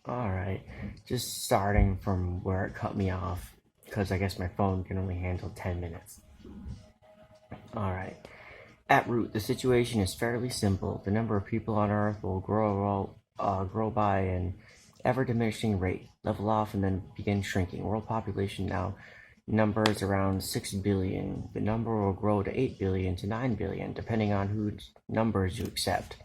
Alright, just starting from where it cut me off, because I guess my phone can only handle 10 minutes. Alright, at root, the situation is fairly simple. The number of people on Earth will grow by an ever diminishing rate, level off, and then begin shrinking. World population now numbers around 6 billion. The number will grow to 8 billion to 9 billion, depending on whose numbers you accept.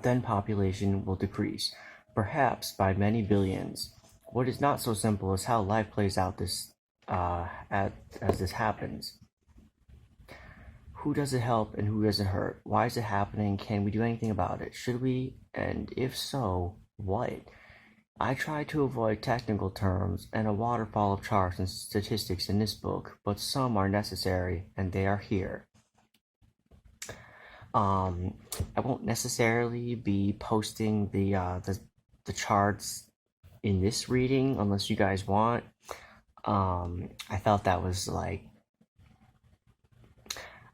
Then population will decrease, perhaps by many billions. What is not so simple is how life plays out as this happens. Who does it help and who does it hurt? Why is it happening? Can we do anything about it? Should we? And if so, what? I try to avoid technical terms and a waterfall of charts and statistics in this book, but some are necessary and they are here. I won't necessarily be posting the charts in this reading unless you guys want. I felt that was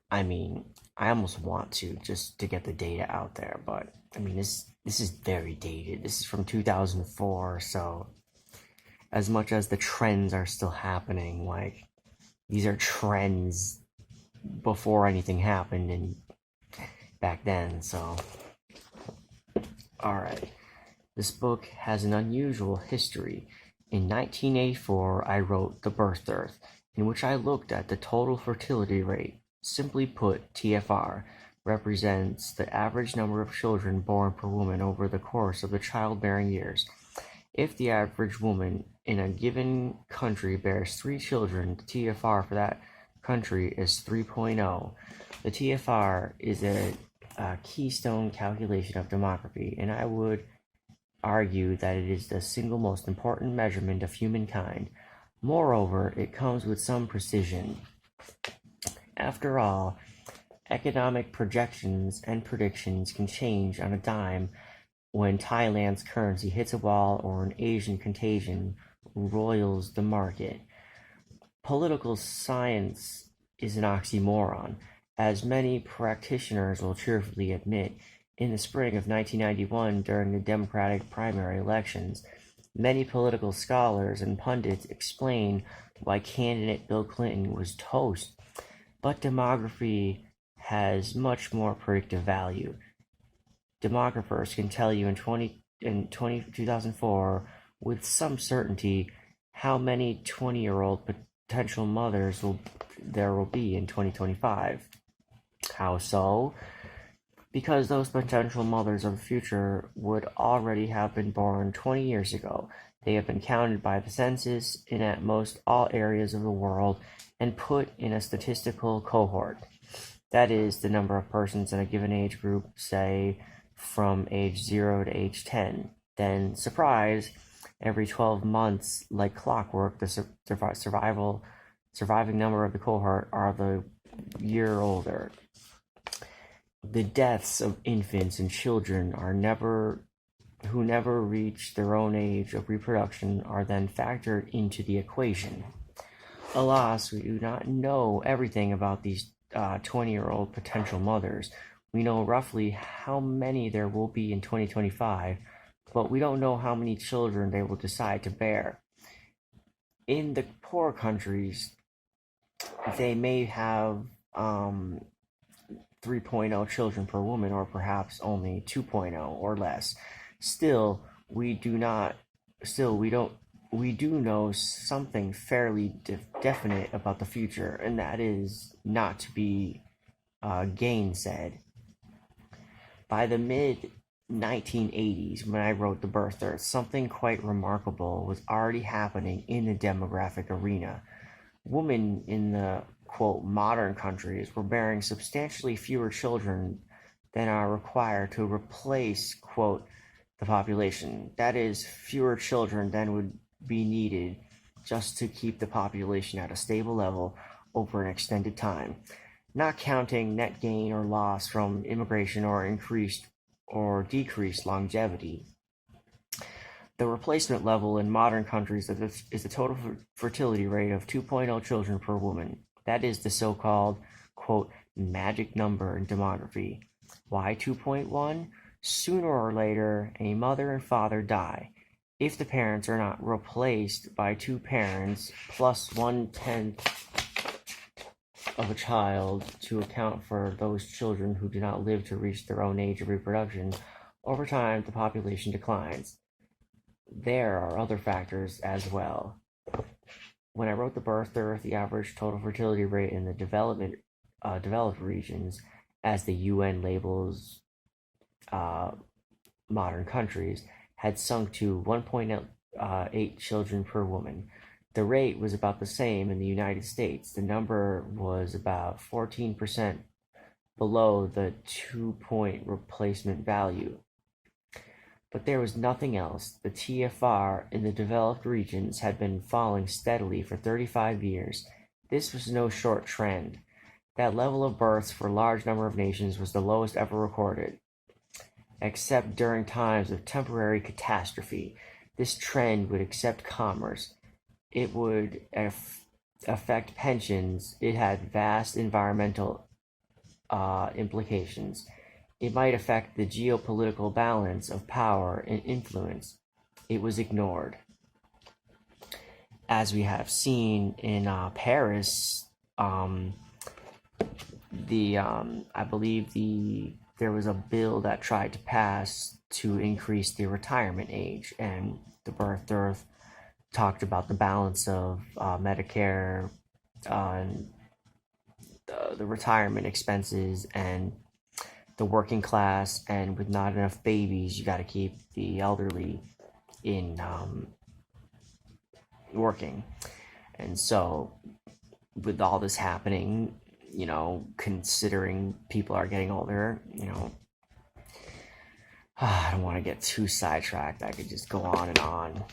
I almost want to just to get the data out there, but this is very dated. This is from 2004, so as much as the trends are still happening, these are trends before anything happened and back then. So alright, this book has an unusual history. In 1984, I wrote The Birth Earth, in which I looked at the total fertility rate. Simply put, TFR represents the average number of children born per woman over the course of the childbearing years. If the average woman in a given country bears 3 children, the TFR for that country is 3.0. The TFR is a keystone calculation of demography, and I would argue that it is the single most important measurement of humankind. Moreover, it comes with some precision. After all, economic projections and predictions can change on a dime when Thailand's currency hits a wall or an Asian contagion roils the market. Political science is an oxymoron, as many practitioners will cheerfully admit. In the spring of 1991, during the Democratic primary elections, many political scholars and pundits explained why candidate Bill Clinton was toast. But demography has much more predictive value. Demographers can tell you in 2004 with some certainty how many 20-year-old potential mothers there will be in 2025. How so? Because those potential mothers of the future would already have been born 20 years ago. They have been counted by the census in at most all areas of the world and put in a statistical cohort. That is the number of persons in a given age group, say from age 0 to age 10. Then, surprise, every 12 months, like clockwork, the surviving number of the cohort are the year older. The deaths of infants and children who never reach their own age of reproduction are then factored into the equation. Alas, we do not know everything about these 20-year-old potential mothers. We know roughly how many there will be in 2025, but we don't know how many children they will decide to bear. In the poor countries, they may have 3.0 children per woman, or perhaps only 2.0 or less. Still, we do know something fairly definite about the future, and that is not to be gainsaid. By the mid-1980s, when I wrote The Birth Earth, something quite remarkable was already happening in the demographic arena. Women in the, quote, modern countries were bearing substantially fewer children than are required to replace, quote, the population. That is, fewer children than would be needed just to keep the population at a stable level over an extended time, not counting net gain or loss from immigration or increased or decreased longevity. The replacement level in modern countries is the total fertility rate of 2.0 children per woman. That is the so-called, quote, magic number in demography. Why 2.1? Sooner or later, a mother and father die. If the parents are not replaced by two parents plus 1/10 of a child to account for those children who do not live to reach their own age of reproduction, over time the population declines. There are other factors as well. When I wrote The Birth Earth, the average total fertility rate in the developed regions, as the UN labels modern countries, had sunk to 1.8 children per woman. The rate was about the same in the United States. The number was about 14% below the 2-point replacement value. But there was nothing else. The TFR in the developed regions had been falling steadily for 35 years. This was no short trend. That level of births for a large number of nations was the lowest ever recorded, except during times of temporary catastrophe. This trend would affect commerce. It would affect pensions. It had vast environmental implications. It might affect the geopolitical balance of power and influence. It was ignored. As we have seen in Paris, I believe there was a bill that tried to pass to increase the retirement age, and The Birth Earth talked about the balance of Medicare and the retirement expenses and the working class, and with not enough babies, you got to keep the elderly in working. And so, with all this happening, considering people are getting older, I don't want to get too sidetracked. I could just go on and on.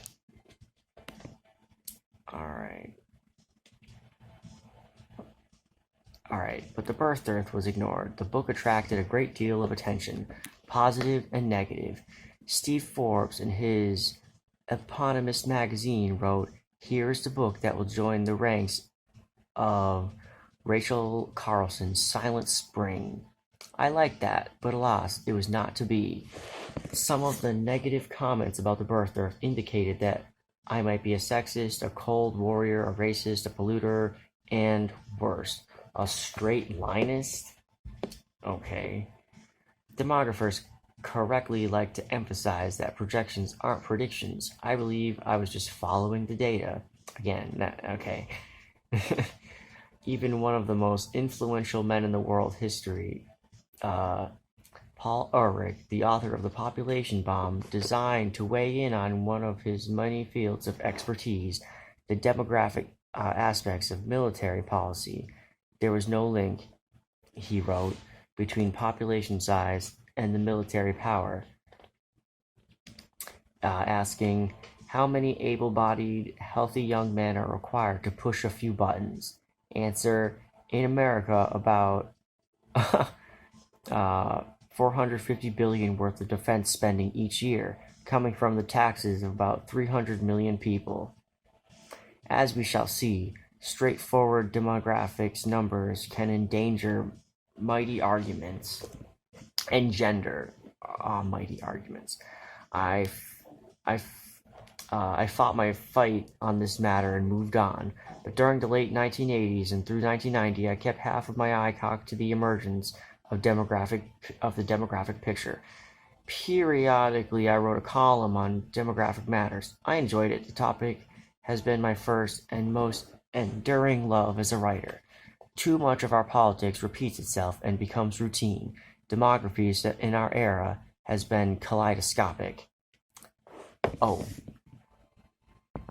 Alright, but The Birth Earth was ignored. The book attracted a great deal of attention, positive and negative. Steve Forbes, in his eponymous magazine, wrote, "Here is the book that will join the ranks of Rachel Carlson's Silent Spring." I liked that, but alas, it was not to be. Some of the negative comments about The Birth Earth indicated that I might be a sexist, a cold warrior, a racist, a polluter, and worse, a straight linist? Okay. Demographers correctly like to emphasize that projections aren't predictions. I believe I was just following the data. Again, okay. Even one of the most influential men in the world history, Paul Ehrlich, the author of The Population Bomb, designed to weigh in on one of his many fields of expertise, the demographic aspects of military policy. There was no link, he wrote, between population size and the military power, asking how many able-bodied, healthy young men are required to push a few buttons. Answer: in America, about 450 billion worth of defense spending each year, coming from the taxes of about 300 million people. As we shall see, straightforward demographics numbers can endanger mighty arguments, engender mighty arguments. I fought my fight on this matter and moved on, but during the late 1980s and through 1990, I kept half of my eye cocked to the emergence of the demographic picture. Periodically, I wrote a column on demographic matters. I enjoyed it. The topic has been my first and most enduring love as a writer. Too much of our politics repeats itself and becomes routine. Demography in our era has been kaleidoscopic. Oh,